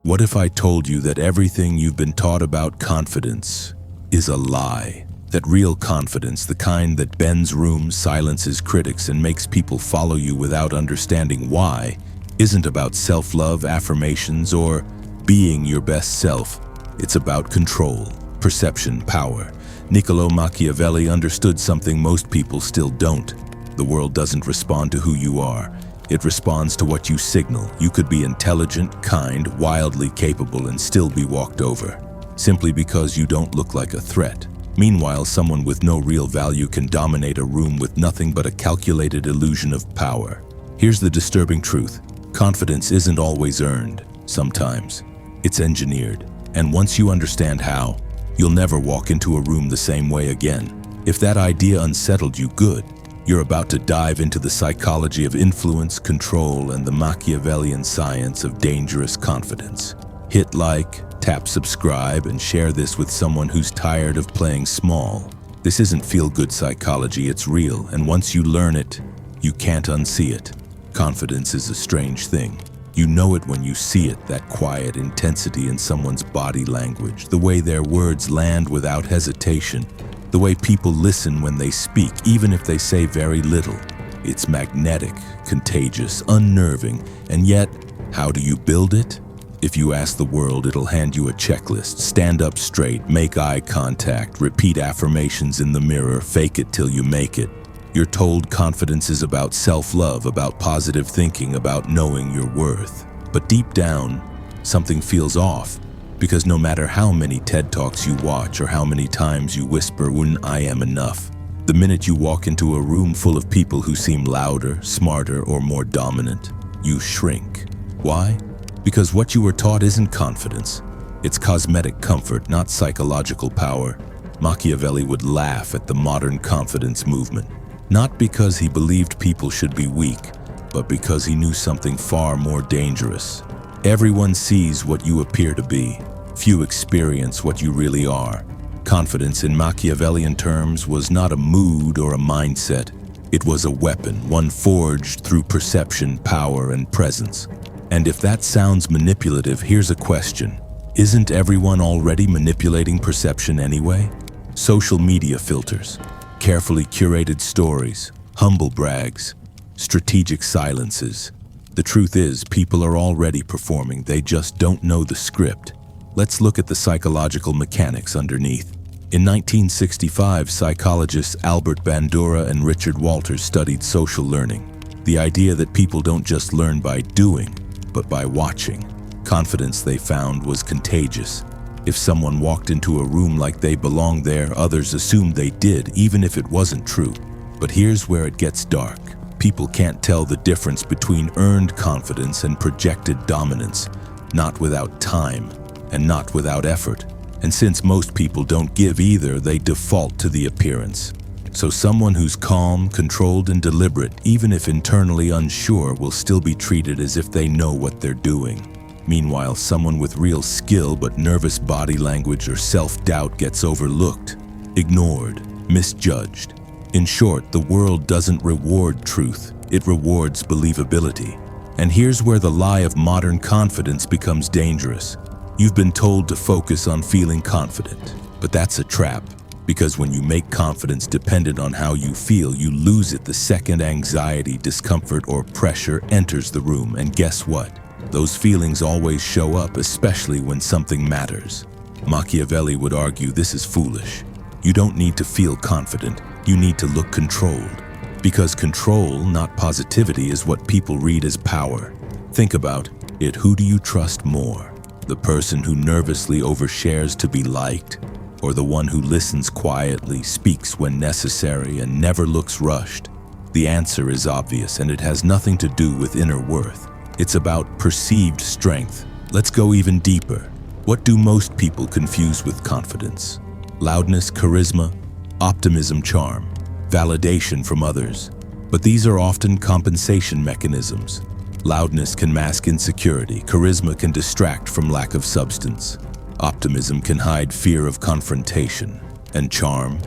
What if I told you that everything you've been taught about confidence is a lie? That real confidence, the kind that bends rooms, silences critics, and makes people follow you without understanding why, isn't about self-love, affirmations, or being your best self. It's about control, perception, power. Niccolo Machiavelli understood something most people still don't. The world doesn't respond to who you are. It responds to what you signal. You could be intelligent, kind, wildly capable, and still be walked over, simply because you don't look like a threat. Meanwhile, someone with no real value can dominate a room with nothing but a calculated illusion of power. Here's the disturbing truth. Confidence isn't always earned. Sometimes it's engineered. And once you understand how, you'll never walk into a room the same way again. If that idea unsettled you, good. You're about to dive into the psychology of influence, control, and the Machiavellian science of dangerous confidence. Hit like, tap subscribe, and share this with someone who's tired of playing small. This isn't feel-good psychology, it's real, and once you learn it, you can't unsee it. Confidence is a strange thing. You know it when you see it, that quiet intensity in someone's body language, the way their words land without hesitation, the way people listen when they speak, even if they say very little. It's magnetic, contagious, unnerving, and yet, how do you build it? If you ask the world, it'll hand you a checklist. Stand up straight, make eye contact, repeat affirmations in the mirror, fake it till you make it. You're told confidence is about self-love, about positive thinking, about knowing your worth. But deep down, something feels off. Because no matter how many TED Talks you watch or how many times you whisper, I am enough, the minute you walk into a room full of people who seem louder, smarter, or more dominant, you shrink. Why? Because what you were taught isn't confidence. It's cosmetic comfort, not psychological power. Machiavelli would laugh at the modern confidence movement, not because he believed people should be weak, but because he knew something far more dangerous. Everyone sees what you appear to be. Few experience what you really are. Confidence in Machiavellian terms was not a mood or a mindset. It was a weapon, one forged through perception, power, and presence. And if that sounds manipulative, here's a question. Isn't everyone already manipulating perception anyway? Social media filters, carefully curated stories, humble brags, strategic silences. The truth is, people are already performing, they just don't know the script. Let's look at the psychological mechanics underneath. In 1965, psychologists Albert Bandura and Richard Walters studied social learning. The idea that people don't just learn by doing, but by watching. Confidence, they found, was contagious. If someone walked into a room like they belonged there, others assumed they did, even if it wasn't true. But here's where it gets dark. People can't tell the difference between earned confidence and projected dominance, not without time and not without effort. And since most people don't give either, they default to the appearance. So someone who's calm, controlled, and deliberate, even if internally unsure, will still be treated as if they know what they're doing. Meanwhile, someone with real skill but nervous body language or self-doubt gets overlooked, ignored, misjudged. In short, the world doesn't reward truth, it rewards believability. And here's where the lie of modern confidence becomes dangerous. You've been told to focus on feeling confident, but that's a trap. Because when you make confidence dependent on how you feel, you lose it the second anxiety, discomfort, or pressure enters the room. And guess what? Those feelings always show up, especially when something matters. Machiavelli would argue this is foolish. You don't need to feel confident. You need to look controlled. Because control, not positivity, is what people read as power. Think about it. Who do you trust more? The person who nervously overshares to be liked, or the one who listens quietly, speaks when necessary, and never looks rushed? The answer is obvious, and it has nothing to do with inner worth. It's about perceived strength. Let's go even deeper. What do most people confuse with confidence? Loudness, charisma, optimism, charm, validation from others. But these are often compensation mechanisms. Loudness can mask insecurity, charisma can distract from lack of substance. Optimism can hide fear of confrontation. And charm?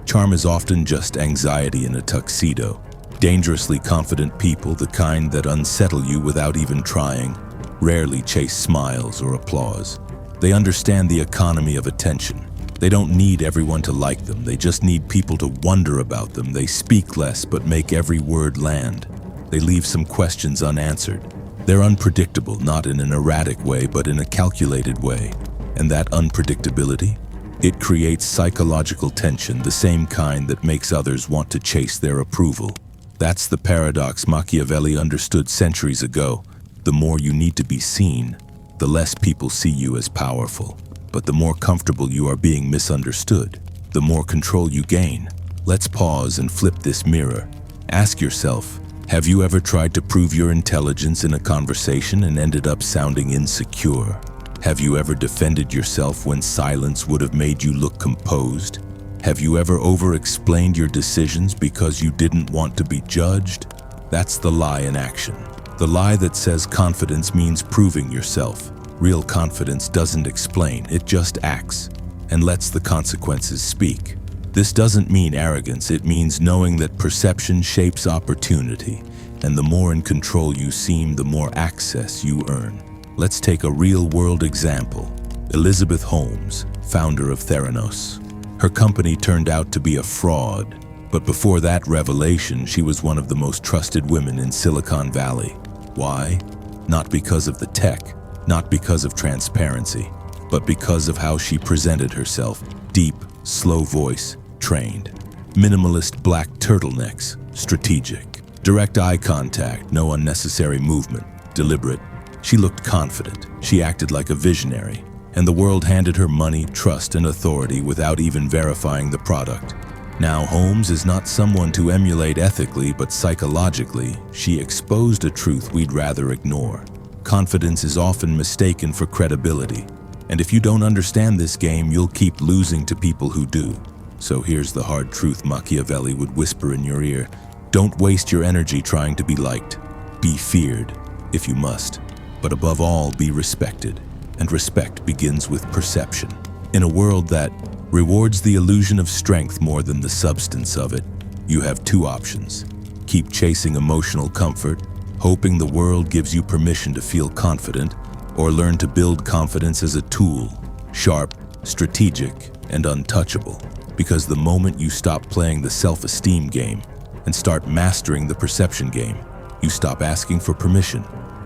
Charm is often just anxiety in a tuxedo. Dangerously confident people, the kind that unsettle you without even trying, rarely chase smiles or applause. They understand the economy of attention. They don't need everyone to like them, they just need people to wonder about them. They speak less but make every word land. They leave some questions unanswered. They're unpredictable, not in an erratic way, but in a calculated way. And that unpredictability? It creates psychological tension, the same kind that makes others want to chase their approval. That's the paradox Machiavelli understood centuries ago. The more you need to be seen, the less people see you as powerful. But the more comfortable you are being misunderstood, the more control you gain. Let's pause and flip this mirror. Ask yourself, have you ever tried to prove your intelligence in a conversation and ended up sounding insecure? Have you ever defended yourself when silence would have made you look composed? Have you ever over-explained your decisions because you didn't want to be judged? That's the lie in action. The lie that says confidence means proving yourself. Real confidence doesn't explain, it just acts and lets the consequences speak. This doesn't mean arrogance, it means knowing that perception shapes opportunity, and the more in control you seem, the more access you earn. Let's take a real-world example. Elizabeth Holmes, founder of Theranos. Her company turned out to be a fraud, but before that revelation, she was one of the most trusted women in Silicon Valley. Why? Not because of the tech, not because of transparency, but because of how she presented herself. Deep, slow voice, trained. Minimalist black turtlenecks, strategic. Direct eye contact, no unnecessary movement, deliberate. She looked confident, she acted like a visionary, and the world handed her money, trust, and authority without even verifying the product. Now, Holmes is not someone to emulate ethically, but psychologically, she exposed a truth we'd rather ignore. Confidence is often mistaken for credibility, and if you don't understand this game, you'll keep losing to people who do. So here's the hard truth Machiavelli would whisper in your ear. Don't waste your energy trying to be liked. Be feared, if you must, but above all, be respected. And respect begins with perception. In a world that rewards the illusion of strength more than the substance of it, you have two options. Keep chasing emotional comfort, hoping the world gives you permission to feel confident, or learn to build confidence as a tool, sharp, strategic, and untouchable. Because the moment you stop playing the self-esteem game and start mastering the perception game, you stop asking for permission.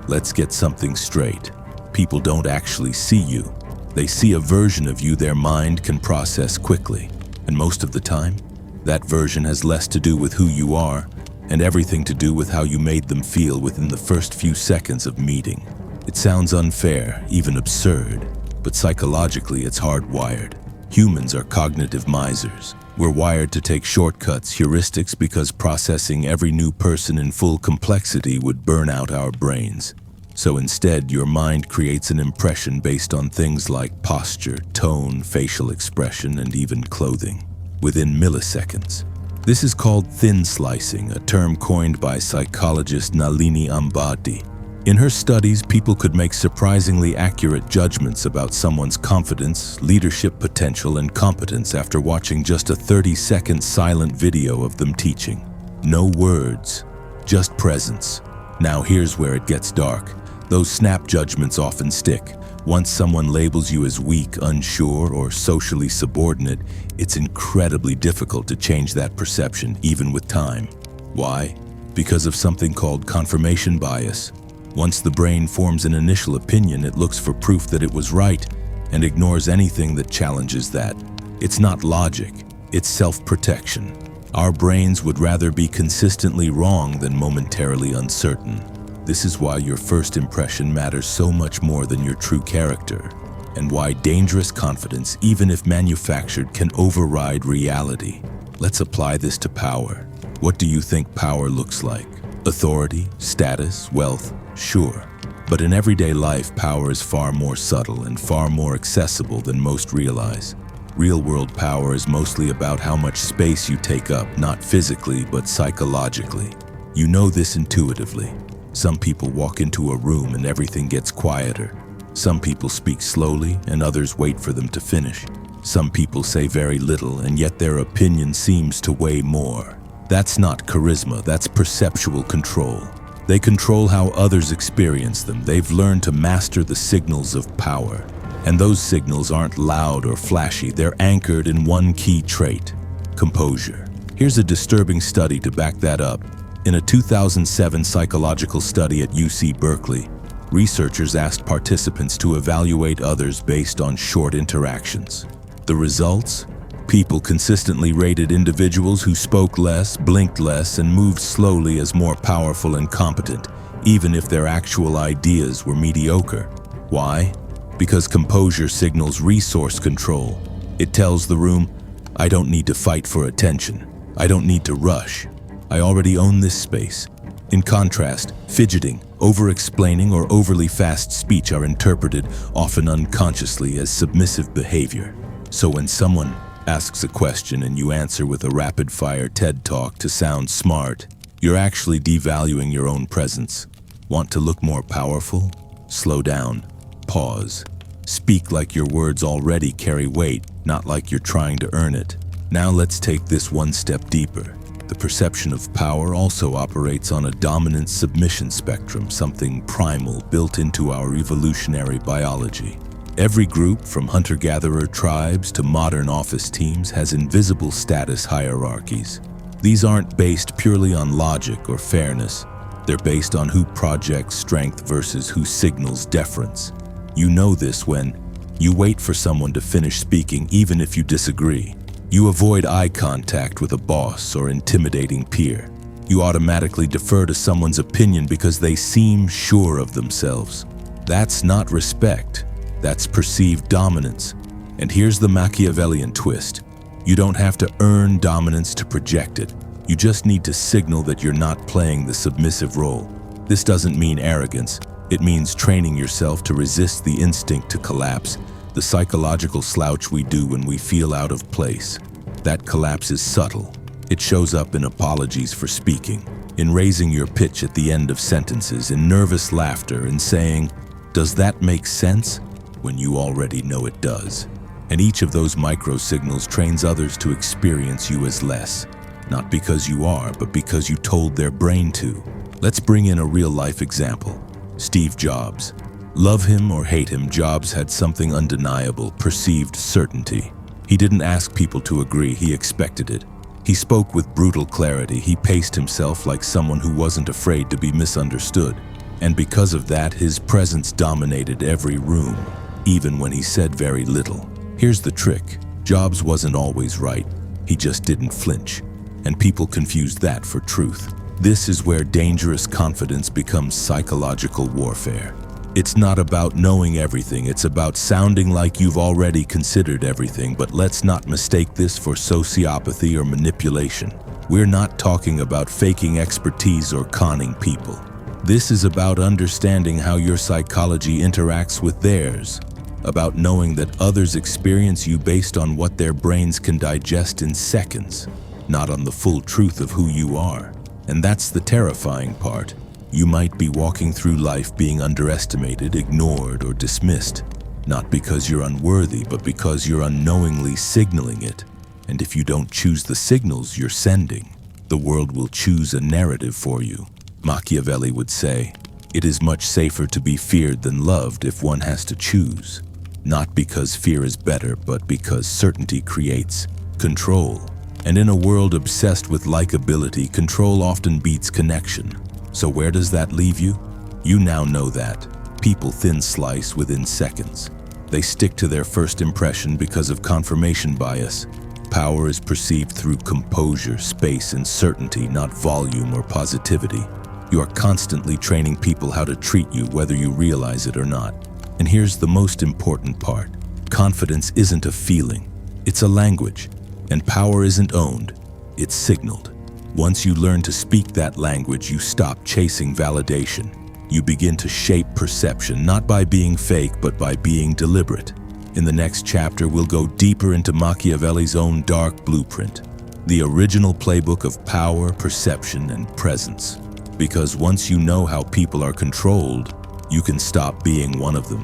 Let's get something straight. People don't actually see you. They see a version of you their mind can process quickly. And most of the time, that version has less to do with who you are and everything to do with how you made them feel within the first few seconds of meeting. It sounds unfair, even absurd, but psychologically it's hardwired. Humans are cognitive misers. We're wired to take shortcuts, heuristics, because processing every new person in full complexity would burn out our brains. So instead, your mind creates an impression based on things like posture, tone, facial expression, and even clothing, within milliseconds. This is called thin slicing, a term coined by psychologist Nalini Ambati. In her studies, people could make surprisingly accurate judgments about someone's confidence, leadership potential, and competence after watching just a 30-second silent video of them teaching. No words, just presence. Now here's where it gets dark. Those snap judgments often stick. Once someone labels you as weak, unsure, or socially subordinate, it's incredibly difficult to change that perception, even with time. Why? Because of something called confirmation bias. Once the brain forms an initial opinion, it looks for proof that it was right and ignores anything that challenges that. It's not logic, it's self-protection. Our brains would rather be consistently wrong than momentarily uncertain. This is why your first impression matters so much more than your true character, and why dangerous confidence, even if manufactured, can override reality. Let's apply this to power. What do you think power looks like? Authority, status, wealth? Sure. But in everyday life, power is far more subtle and far more accessible than most realize. Real-world power is mostly about how much space you take up, not physically, but psychologically. You know this intuitively. Some people walk into a room and everything gets quieter. Some people speak slowly and others wait for them to finish. Some people say very little and yet their opinion seems to weigh more. That's not charisma, that's perceptual control. They control how others experience them. They've learned to master the signals of power. And those signals aren't loud or flashy. They're anchored in one key trait: composure. Here's a disturbing study to back that up. In a 2007 psychological study at UC Berkeley, researchers asked participants to evaluate others based on short interactions. The results? People consistently rated individuals who spoke less, blinked less, and moved slowly as more powerful and competent, even if their actual ideas were mediocre. Why? Because composure signals resource control. It tells the room, I don't need to fight for attention. I don't need to rush. I already own this space. In contrast, fidgeting, over-explaining, or overly fast speech are interpreted, often unconsciously, as submissive behavior. So when someone asks a question and you answer with a rapid-fire TED Talk to sound smart, you're actually devaluing your own presence. Want to look more powerful? Slow down. Pause. Speak like your words already carry weight, not like you're trying to earn it. Now let's take this one step deeper. The perception of power also operates on a dominance-submission spectrum, something primal built into our evolutionary biology. Every group, from hunter-gatherer tribes to modern office teams, has invisible status hierarchies. These aren't based purely on logic or fairness. They're based on who projects strength versus who signals deference. You know this when you wait for someone to finish speaking even if you disagree. You avoid eye contact with a boss or intimidating peer. You automatically defer to someone's opinion because they seem sure of themselves. That's not respect. That's perceived dominance. And here's the Machiavellian twist. You don't have to earn dominance to project it. You just need to signal that you're not playing the submissive role. This doesn't mean arrogance. It means training yourself to resist the instinct to collapse, the psychological slouch we do when we feel out of place. That collapse is subtle. It shows up in apologies for speaking, in raising your pitch at the end of sentences, in nervous laughter, in saying, "Does that make sense?" when you already know it does. And each of those micro signals trains others to experience you as less, not because you are, but because you told their brain to. Let's bring in a real-life example. Steve Jobs. Love him or hate him, Jobs had something undeniable: perceived certainty. He didn't ask people to agree, he expected it. He spoke with brutal clarity. He paced himself like someone who wasn't afraid to be misunderstood. And because of that, his presence dominated every room, even when he said very little. Here's the trick. Jobs wasn't always right. He just didn't flinch. And people confused that for truth. This is where dangerous confidence becomes psychological warfare. It's not about knowing everything, it's about sounding like you've already considered everything, but let's not mistake this for sociopathy or manipulation. We're not talking about faking expertise or conning people. This is about understanding how your psychology interacts with theirs, about knowing that others experience you based on what their brains can digest in seconds, not on the full truth of who you are. And that's the terrifying part. You might be walking through life being underestimated, ignored, or dismissed, not because you're unworthy, but because you're unknowingly signaling it. And if you don't choose the signals you're sending, the world will choose a narrative for you. Machiavelli would say, "It is much safer to be feared than loved if one has to choose." Not because fear is better, but because certainty creates control. And in a world obsessed with likability, control often beats connection. So where does that leave you? You now know that. People thin slice within seconds. They stick to their first impression because of confirmation bias. Power is perceived through composure, space, and certainty, not volume or positivity. You are constantly training people how to treat you, whether you realize it or not. And here's the most important part. Confidence isn't a feeling. It's a language. And power isn't owned. It's signaled. Once you learn to speak that language, you stop chasing validation. You begin to shape perception, not by being fake, but by being deliberate. In the next chapter, we'll go deeper into Machiavelli's own dark blueprint, the original playbook of power, perception, and presence. Because once you know how people are controlled, you can stop being one of them.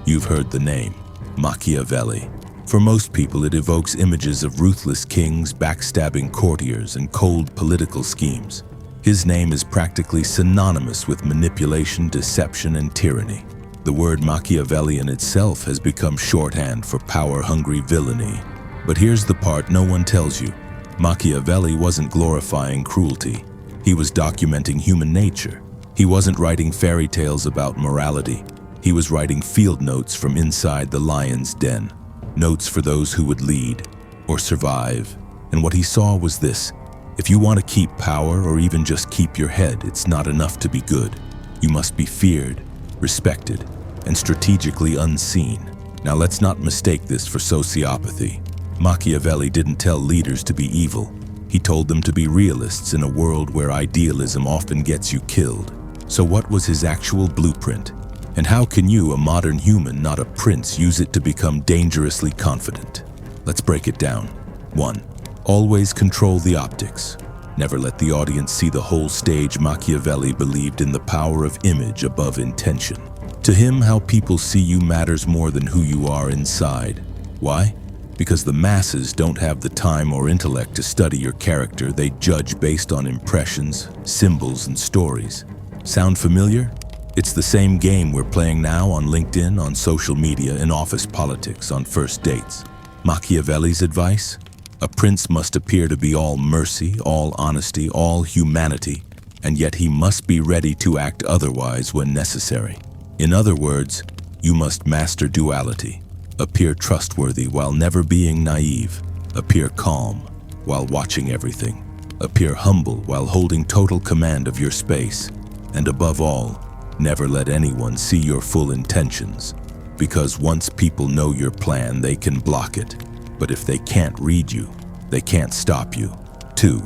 You've heard the name, Machiavelli. For most people, it evokes images of ruthless kings, backstabbing courtiers, and cold political schemes. His name is practically synonymous with manipulation, deception, and tyranny. The word Machiavellian itself has become shorthand for power-hungry villainy. But here's the part no one tells you. Machiavelli wasn't glorifying cruelty. He was documenting human nature. He wasn't writing fairy tales about morality. He was writing field notes from inside the lion's den. Notes for those who would lead or survive. And what he saw was this: if you want to keep power or even just keep your head, it's not enough to be good. You must be feared, respected, and strategically unseen. Now let's not mistake this for sociopathy. Machiavelli didn't tell leaders to be evil. He told them to be realists in a world where idealism often gets you killed. So what was his actual blueprint? And how can you, a modern human, not a prince, use it to become dangerously confident? Let's break it down. 1. Always control the optics. Never let the audience see the whole stage. Machiavelli believed in the power of image above intention. To him, how people see you matters more than who you are inside. Why? Because the masses don't have the time or intellect to study your character. They judge based on impressions, symbols, and stories. Sound familiar? It's the same game we're playing now on LinkedIn, on social media, in office politics, on first dates. Machiavelli's advice? A prince must appear to be all mercy, all honesty, all humanity, and yet he must be ready to act otherwise when necessary. In other words, you must master duality. Appear trustworthy while never being naive. Appear calm while watching everything. Appear humble while holding total command of your space. And above all, never let anyone see your full intentions. Because once people know your plan, they can block it. But if they can't read you, they can't stop you. 2.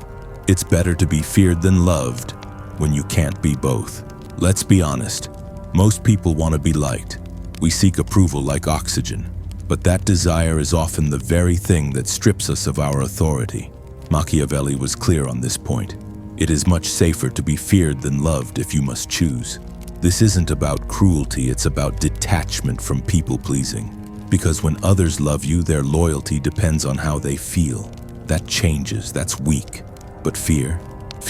It's better to be feared than loved when you can't be both. Let's be honest. Most people want to be liked. We seek approval like oxygen. But that desire is often the very thing that strips us of our authority. Machiavelli was clear on this point. It is much safer to be feared than loved if you must choose. This isn't about cruelty, it's about detachment from people-pleasing. Because when others love you, their loyalty depends on how they feel. That changes, that's weak. But fear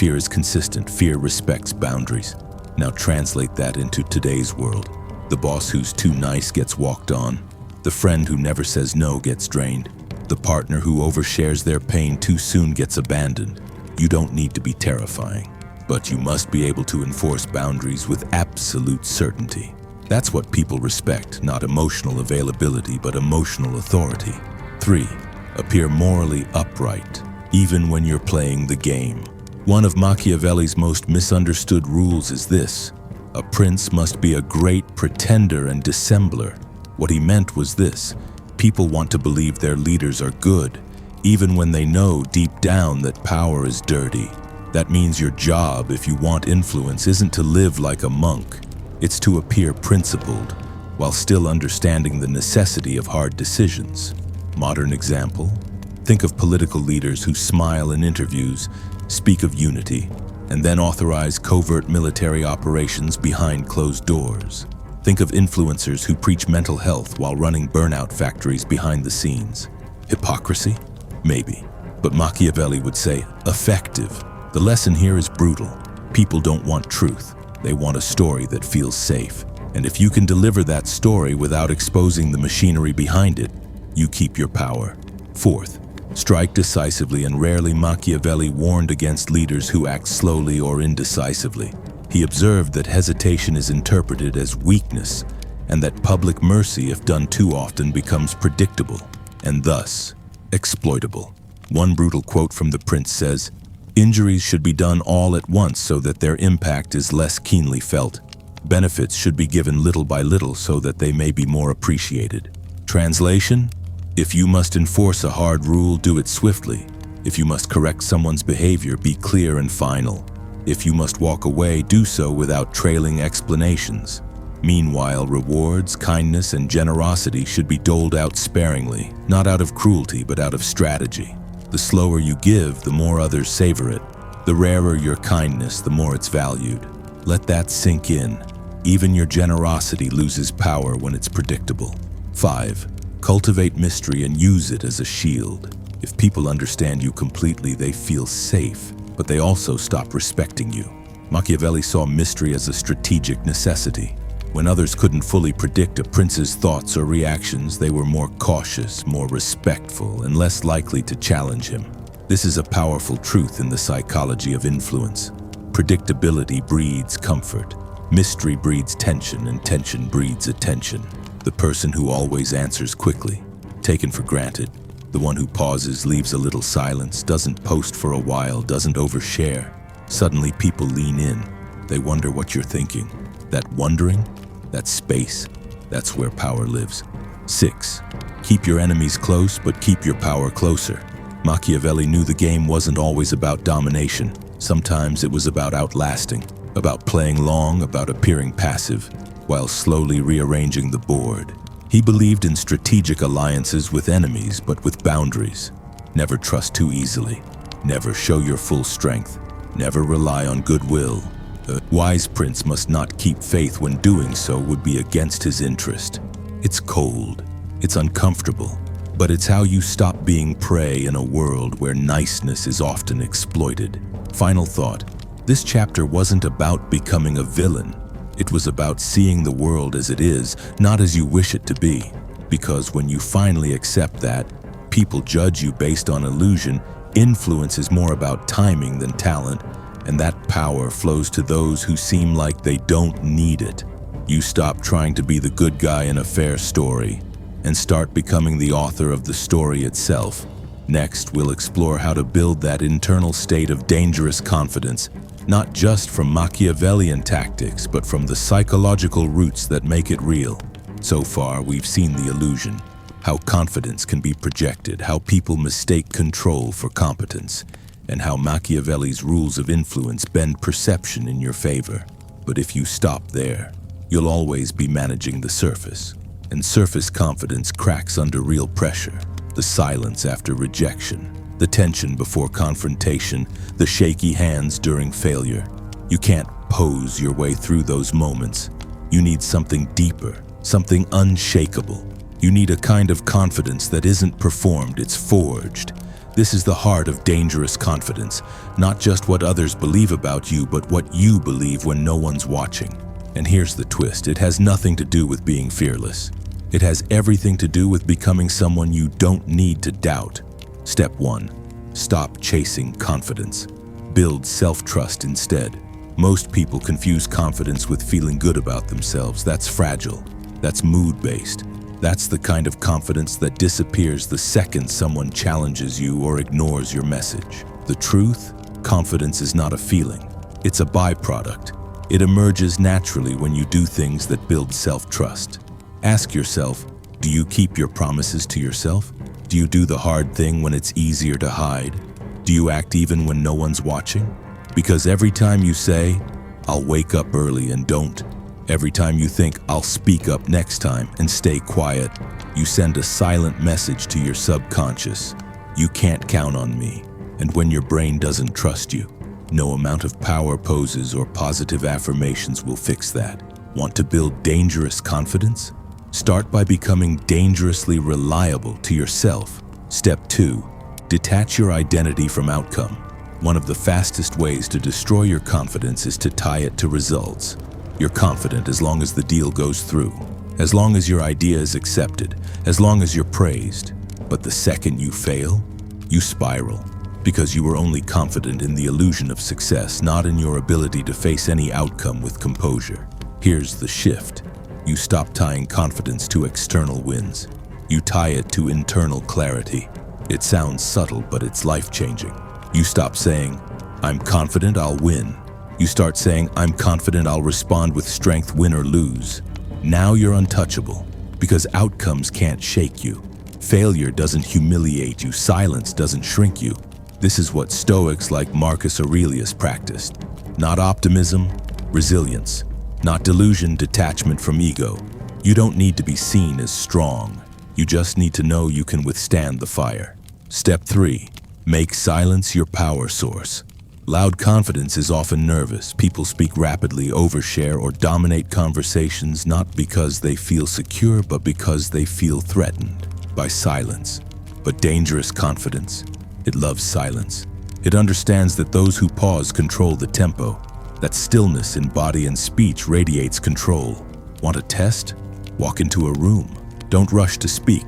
is consistent. Fear respects boundaries. Now translate that into today's world. The boss who's too nice gets walked on. The friend who never says no gets drained. The partner who overshares their pain too soon gets abandoned. You don't need to be terrifying, but you must be able to enforce boundaries with absolute certainty. That's what people respect, not emotional availability, but emotional authority. 3. Appear morally upright, even when you're playing the game. One of Machiavelli's most misunderstood rules is this: a prince must be a great pretender and dissembler. What he meant was this: people want to believe their leaders are good, even when they know deep down that power is dirty. That means your job, if you want influence, isn't to live like a monk. It's to appear principled, while still understanding the necessity of hard decisions. Modern example? Think of political leaders who smile in interviews, speak of unity, and then authorize covert military operations behind closed doors. Think of influencers who preach mental health while running burnout factories behind the scenes. Hypocrisy? Maybe. But Machiavelli would say, effective. The lesson here is brutal. People don't want truth. They want a story that feels safe. And if you can deliver that story without exposing the machinery behind it, you keep your power. 4th, strike decisively, and rarely. Machiavelli warned against leaders who act slowly or indecisively. He observed that hesitation is interpreted as weakness, and that public mercy, if done too often, becomes predictable, and thus exploitable. One brutal quote from the prince says, "Injuries should be done all at once so that their impact is less keenly felt. Benefits should be given little by little so that they may be more appreciated." Translation? If you must enforce a hard rule, do it swiftly. If you must correct someone's behavior, be clear and final. If you must walk away, do so without trailing explanations. Meanwhile, rewards, kindness, and generosity should be doled out sparingly, not out of cruelty, but out of strategy. The slower you give, the more others savor it. The rarer your kindness, the more it's valued. Let that sink in. Even your generosity loses power when it's predictable. 5. Cultivate mystery and use it as a shield. If people understand you completely, they feel safe. but they also stop respecting you. Machiavelli saw mystery as a strategic necessity. When others couldn't fully predict a prince's thoughts or reactions, they were more cautious, more respectful, and less likely to challenge him. This is a powerful truth in the psychology of influence. Predictability breeds comfort. Mystery breeds tension, and tension breeds attention. The person who always answers quickly, taken for granted. The one who pauses, leaves a little silence, doesn't post for a while, doesn't overshare. Suddenly people lean in. They wonder what you're thinking. That wondering, that space, that's where power lives. 6. Keep your enemies close, but keep your power closer. Machiavelli knew the game wasn't always about domination. Sometimes it was about outlasting, about playing long, about appearing passive, while slowly rearranging the board. He believed in strategic alliances with enemies, but with boundaries. Never trust too easily. Never show your full strength. Never rely on goodwill. A wise prince must not keep faith when doing so would be against his interest. It's cold. It's uncomfortable. But it's how you stop being prey in a world where niceness is often exploited. Final thought. This chapter wasn't about becoming a villain. It was about seeing the world as it is, not as you wish it to be. Because when you finally accept that, people judge you based on illusion. Influence is more about timing than talent, and that power flows to those who seem like they don't need it. You stop trying to be the good guy in a fair story and start becoming the author of the story itself. Next, we'll explore how to build that internal state of dangerous confidence, not just from Machiavellian tactics, but from the psychological roots that make it real. So far, we've seen the illusion, how confidence can be projected, how people mistake control for competence, and how Machiavelli's rules of influence bend perception in your favor. But if you stop there, you'll always be managing the surface. And surface confidence cracks under real pressure. The silence after rejection, the tension before confrontation, the shaky hands during failure. You can't pose your way through those moments. You need something deeper, something unshakable. You need a kind of confidence that isn't performed, it's forged. This is the heart of dangerous confidence, not just what others believe about you, but what you believe when no one's watching. And here's the twist, it has nothing to do with being fearless. It has everything to do with becoming someone you don't need to doubt. Step 1. Stop chasing confidence. Build self-trust instead. Most people confuse confidence with feeling good about themselves. That's fragile. That's mood-based. That's the kind of confidence that disappears the second someone challenges you or ignores your message. The truth? Confidence is not a feeling. It's a byproduct. It emerges naturally when you do things that build self-trust. Ask yourself, do you keep your promises to yourself? Do you do the hard thing when it's easier to hide? Do you act even when no one's watching? Because every time you say, I'll wake up early and don't, every time you think, I'll speak up next time and stay quiet, you send a silent message to your subconscious. You can't count on me. And when your brain doesn't trust you, no amount of power poses or positive affirmations will fix that. Want to build dangerous confidence? Start by becoming dangerously reliable to yourself. Step 2. Detach your identity from outcome. One of the fastest ways to destroy your confidence is to tie it to results. You're confident as long as the deal goes through, as long as your idea is accepted, as long as you're praised. But the second you fail, you spiral, because you were only confident in the illusion of success, not in your ability to face any outcome with composure. Here's the shift. You stop tying confidence to external wins. You tie it to internal clarity. It sounds subtle, but it's life-changing. You stop saying, I'm confident I'll win. You start saying, I'm confident I'll respond with strength, win or lose. Now you're untouchable, because outcomes can't shake you. Failure doesn't humiliate you. Silence doesn't shrink you. This is what Stoics like Marcus Aurelius practiced. Not optimism, resilience. Not delusion, detachment from ego. You don't need to be seen as strong. You just need to know you can withstand the fire. Step 3. Make silence your power source. Loud confidence is often nervous. People speak rapidly, overshare, or dominate conversations not because they feel secure, but because they feel threatened by silence. But dangerous confidence, it loves silence. It understands that those who pause control the tempo, that stillness in body and speech radiates control. Want a test? Walk into a room. Don't rush to speak.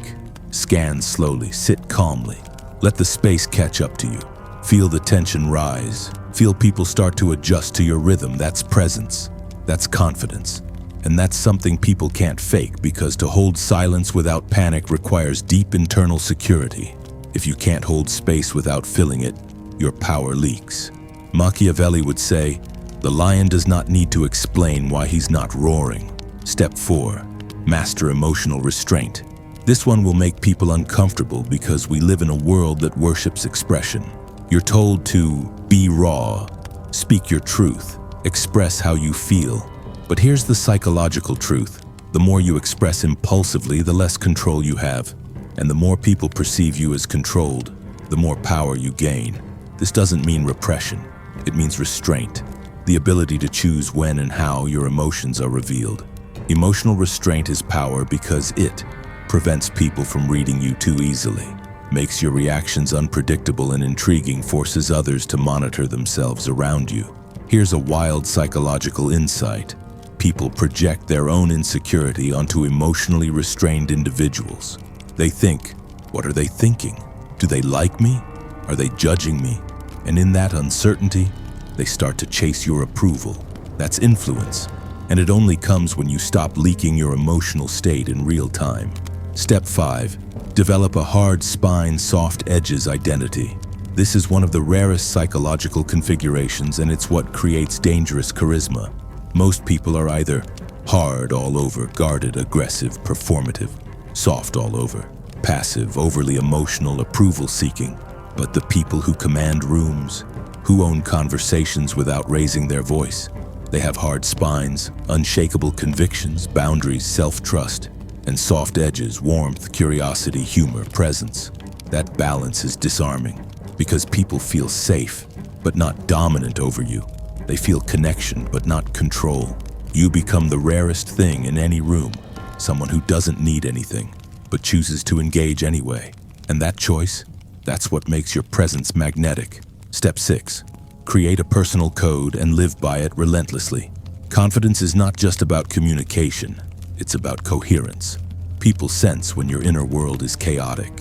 Scan slowly, sit calmly. Let the space catch up to you. Feel the tension rise. Feel people start to adjust to your rhythm. That's presence. That's confidence. And that's something people can't fake, because to hold silence without panic requires deep internal security. If you can't hold space without filling it, your power leaks. Machiavelli would say, the lion does not need to explain why he's not roaring. Step 4. Master emotional restraint. This one will make people uncomfortable because we live in a world that worships expression. You're told to be raw, speak your truth, express how you feel. But here's the psychological truth. The more you express impulsively, the less control you have. And the more people perceive you as controlled, the more power you gain. This doesn't mean repression. It means restraint. The ability to choose when and how your emotions are revealed. Emotional restraint is power because it prevents people from reading you too easily, makes your reactions unpredictable and intriguing, forces others to monitor themselves around you. Here's a wild psychological insight. People project their own insecurity onto emotionally restrained individuals. They think, what are they thinking? Do they like me? Are they judging me? And in that uncertainty, they start to chase your approval. That's influence. And it only comes when you stop leaking your emotional state in real time. Step 5. Develop a hard spine, soft edges identity. This is one of the rarest psychological configurations, and it's what creates dangerous charisma. Most people are either hard all over, guarded, aggressive, performative, soft all over, passive, overly emotional, approval-seeking. But the people who command rooms, who own conversations without raising their voice, they have hard spines, unshakable convictions, boundaries, self-trust, and soft edges, warmth, curiosity, humor, presence. That balance is disarming because people feel safe, but not dominant over you. They feel connection, but not control. You become the rarest thing in any room, someone who doesn't need anything, but chooses to engage anyway. And that choice, that's what makes your presence magnetic. Step 6. Create a personal code and live by it relentlessly. Confidence is not just about communication. It's about coherence. People sense when your inner world is chaotic.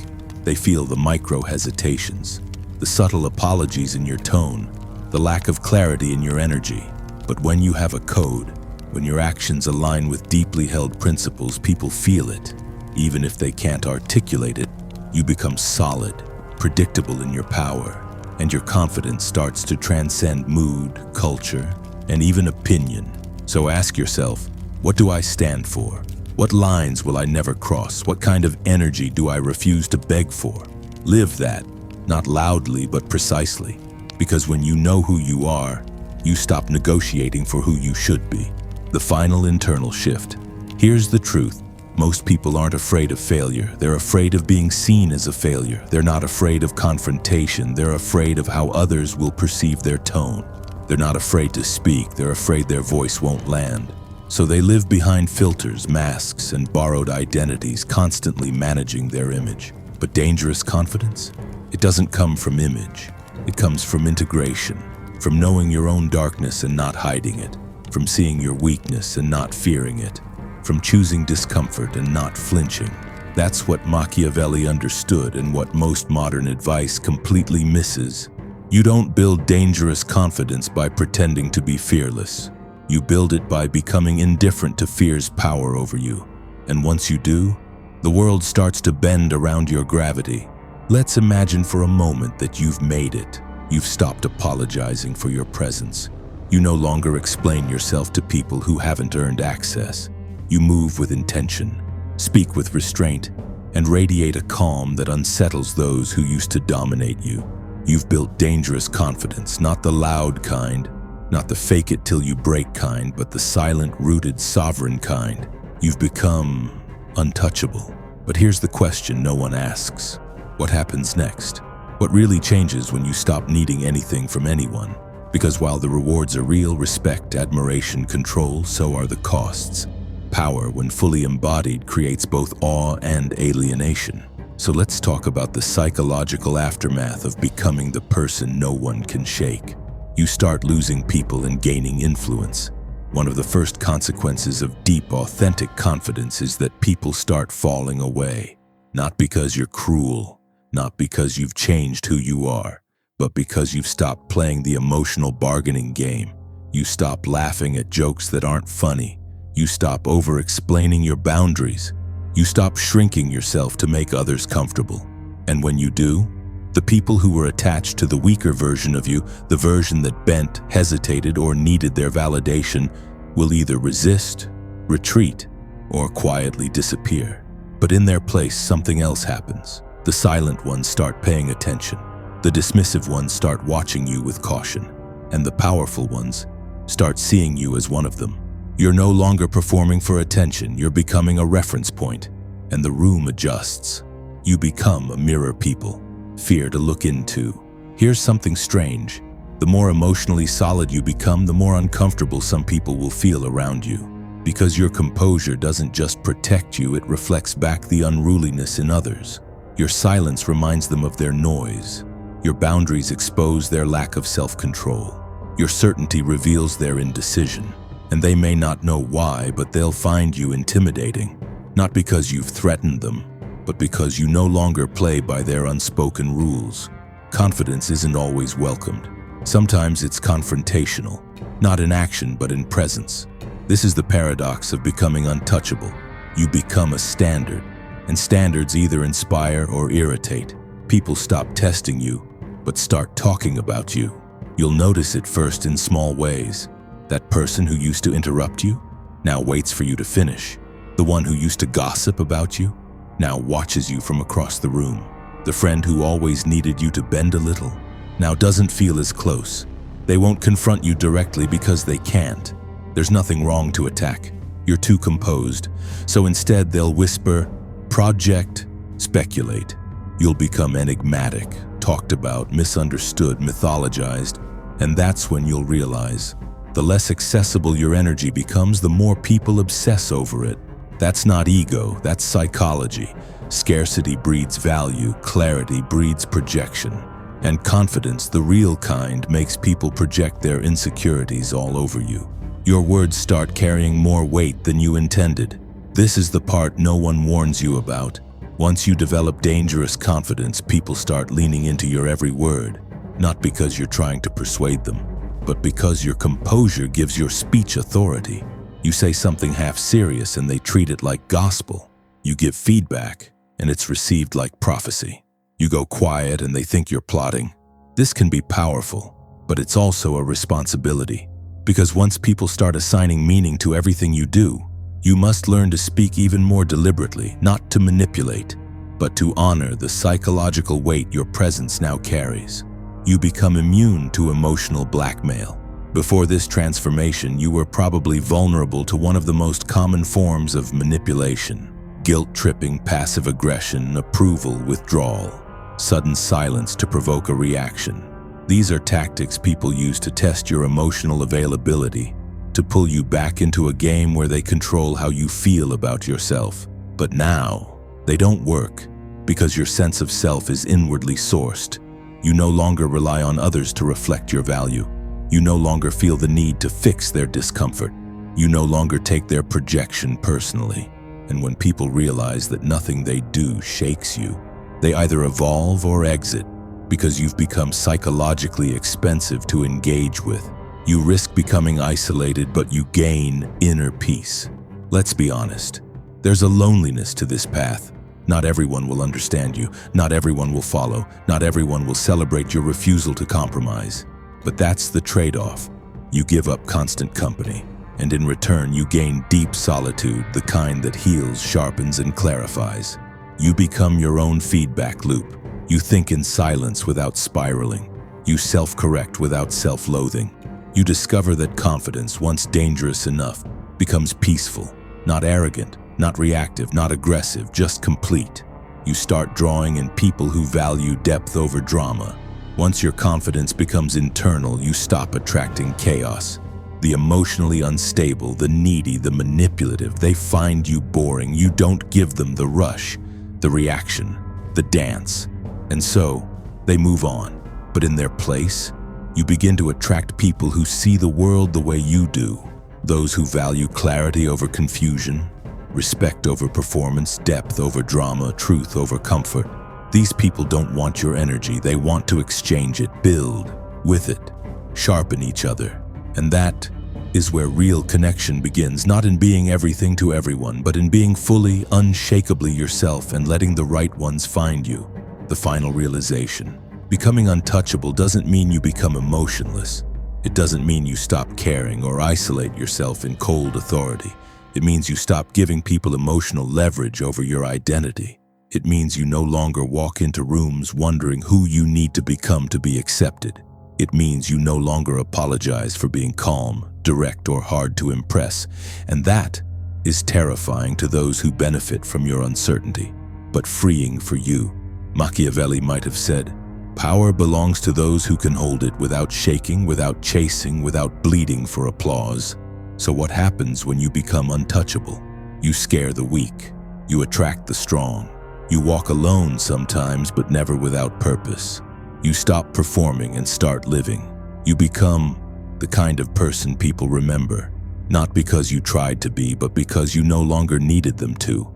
They feel the micro hesitations, the subtle apologies in your tone, the lack of clarity in your energy. But when you have a code, when your actions align with deeply held principles, people feel it. Even if they can't articulate it, you become solid, predictable in your power, and your confidence starts to transcend mood, culture, and even opinion. So ask yourself, what do I stand for? What lines will I never cross? What kind of energy do I refuse to beg for? Live that, not loudly but precisely. Because when you know who you are, you stop negotiating for who you should be. The final internal shift. Here's the truth. Most people aren't afraid of failure. They're afraid of being seen as a failure. They're not afraid of confrontation. They're afraid of how others will perceive their tone. They're not afraid to speak. They're afraid their voice won't land. So they live behind filters, masks, and borrowed identities, constantly managing their image. But dangerous confidence? It doesn't come from image. It comes from integration, from knowing your own darkness and not hiding it, from seeing your weakness and not fearing it, from choosing discomfort and not flinching. That's what Machiavelli understood and what most modern advice completely misses. You don't build dangerous confidence by pretending to be fearless. You build it by becoming indifferent to fear's power over you. And once you do, the world starts to bend around your gravity. Let's imagine for a moment that you've made it. You've stopped apologizing for your presence. You no longer explain yourself to people who haven't earned access. You move with intention, speak with restraint, and radiate a calm that unsettles those who used to dominate you. You've built dangerous confidence, not the loud kind, not the fake it till you break kind, but the silent, rooted, sovereign kind. You've become untouchable. But here's the question no one asks. What happens next? What really changes when you stop needing anything from anyone? Because while the rewards are real, respect, admiration, control, so are the costs. Power, when fully embodied, creates both awe and alienation. So let's talk about the psychological aftermath of becoming the person no one can shake. You start losing people and gaining influence. One of the first consequences of deep, authentic confidence is that people start falling away. Not because you're cruel, not because you've changed who you are, but because you've stopped playing the emotional bargaining game. You stop laughing at jokes that aren't funny. You stop over-explaining your boundaries. You stop shrinking yourself to make others comfortable. And when you do, the people who were attached to the weaker version of you, the version that bent, hesitated, or needed their validation, will either resist, retreat, or quietly disappear. But in their place, something else happens. The silent ones start paying attention. The dismissive ones start watching you with caution. And the powerful ones start seeing you as one of them. You're no longer performing for attention, you're becoming a reference point, and the room adjusts. You become a mirror people fear to look into. Here's something strange. The more emotionally solid you become, the more uncomfortable some people will feel around you. Because your composure doesn't just protect you, it reflects back the unruliness in others. Your silence reminds them of their noise. Your boundaries expose their lack of self-control. Your certainty reveals their indecision. And they may not know why, but they'll find you intimidating. Not because you've threatened them, but because you no longer play by their unspoken rules. Confidence isn't always welcomed. Sometimes it's confrontational, not in action but in presence. This is the paradox of becoming untouchable. You become a standard, and standards either inspire or irritate. People stop testing you, but start talking about you. You'll notice it first in small ways. That person who used to interrupt you now waits for you to finish. The one who used to gossip about you now watches you from across the room. The friend who always needed you to bend a little now doesn't feel as close. They won't confront you directly because they can't. There's nothing wrong to attack. You're too composed. So instead they'll whisper, project, speculate. You'll become enigmatic, talked about, misunderstood, mythologized, and that's when you'll realize the less accessible your energy becomes, the more people obsess over it. That's not ego, that's psychology. Scarcity breeds value, clarity breeds projection. And confidence, the real kind, makes people project their insecurities all over you. Your words start carrying more weight than you intended. This is the part no one warns you about. Once you develop dangerous confidence, people start leaning into your every word, not because you're trying to persuade them, but because your composure gives your speech authority. You say something half serious and they treat it like gospel. You give feedback and it's received like prophecy. You go quiet and they think you're plotting. This can be powerful, but it's also a responsibility. Because once people start assigning meaning to everything you do, you must learn to speak even more deliberately, not to manipulate, but to honor the psychological weight your presence now carries. You become immune to emotional blackmail. Before this transformation, you were probably vulnerable to one of the most common forms of manipulation: guilt-tripping, passive aggression, approval, withdrawal, sudden silence to provoke a reaction. These are tactics people use to test your emotional availability, to pull you back into a game where they control how you feel about yourself. But now, they don't work because your sense of self is inwardly sourced. You no longer rely on others to reflect your value. You no longer feel the need to fix their discomfort. You no longer take their projection personally. And when people realize that nothing they do shakes you, they either evolve or exit because you've become psychologically expensive to engage with. You risk becoming isolated, but you gain inner peace. Let's be honest. There's a loneliness to this path. Not everyone will understand you. Not everyone will follow. Not everyone will celebrate your refusal to compromise. But that's the trade-off. You give up constant company, and in return you gain deep solitude, the kind that heals, sharpens, and clarifies. You become your own feedback loop. You think in silence without spiraling. You self-correct without self-loathing. You discover that confidence, once dangerous enough, becomes peaceful, not arrogant, not reactive, not aggressive, just complete. You start drawing in people who value depth over drama. Once your confidence becomes internal, you stop attracting chaos. The emotionally unstable, the needy, the manipulative, they find you boring. You don't give them the rush, the reaction, the dance. And so, they move on. But in their place, you begin to attract people who see the world the way you do. Those who value clarity over confusion, respect over performance, depth over drama, truth over comfort. These people don't want your energy. They want to exchange it, build with it, sharpen each other. And that is where real connection begins, not in being everything to everyone, but in being fully, unshakably yourself and letting the right ones find you. The final realization. Becoming untouchable doesn't mean you become emotionless. It doesn't mean you stop caring or isolate yourself in cold authority. It means you stop giving people emotional leverage over your identity. It means you no longer walk into rooms wondering who you need to become to be accepted. It means you no longer apologize for being calm, direct, or hard to impress. And that is terrifying to those who benefit from your uncertainty, but freeing for you. Machiavelli might have said, "Power belongs to those who can hold it without shaking, without chasing, without bleeding for applause." So what happens when you become untouchable? You scare the weak. You attract the strong. You walk alone sometimes, but never without purpose. You stop performing and start living. You become the kind of person people remember, not because you tried to be, but because you no longer needed them to.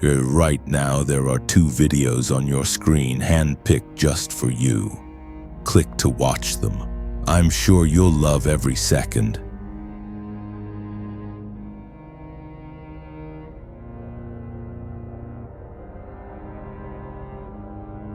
Right now, there are 2 videos on your screen, handpicked just for you. Click to watch them. I'm sure you'll love every second.